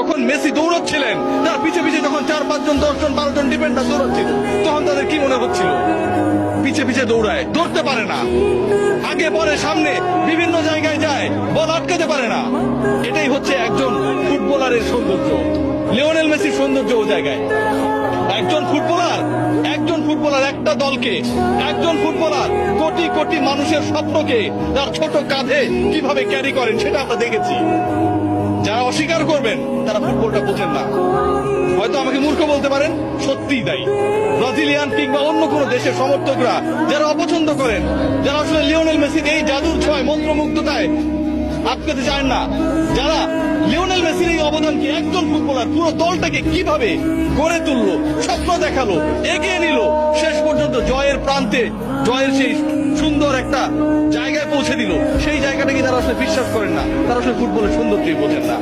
যখন মেসি দৌড়চ্ছিলেন, তার পিছে পিছে যখন 4-5 জন 10 জন 12 জন ডিফেন্ডার দৌড়চ্ছিল, তখন তাদের কি মনে হচ্ছিল? পিছে পিছে দৌড়ায়, ধরতে পারে না, আগে পরে সামনে বিভিন্ন জায়গায় যায়, বল আটকাতে পারে না। এটাই হচ্ছে একজন ফুটবলারের সৌন্দর্য। লিওনেল মেসির সৌন্দর্য ও জায়গায়। একজন ফুটবলার একটা দলকে, একজন ফুটবলার কোটি কোটি মানুষের স্বপ্নকে তার ছোট কাঁধে কিভাবে ক্যারি করেন সেটা আমরা দেখেছি। যারা অস্বীকার করবেন তারা ফুটবলটা বোঝেন না। হয়তো আমাকে মূর্খ বলতে পারেন, সত্যিই তাই। ব্রাজিলিয়ান কিংবা অন্য কোন দেশের সমর্থকরা যারা অপছন্দ করেন, যারা আসলে লিওনেল মেসির এই জাদুর ছোঁয়ায় মন্ত্রমুগ্ধতায় আটকাতে চান না, যারা লিওনেল মেসির এই অবদানকে, একজন ফুটবলার পুরো দলটাকে কিভাবে গড়ে তুললো, স্বপ্ন দেখালো, এগিয়ে নিল, শেষ পর্যন্ত জয়ের প্রান্তে, জয়ের সেই সুন্দর একটা জায়গায় পৌঁছে দিল, সেই জায়গাটাকে তারা আসলে বিশ্বাস করেন না, তারা আসলে ফুটবলের সৌন্দর্যই বোঝেন না।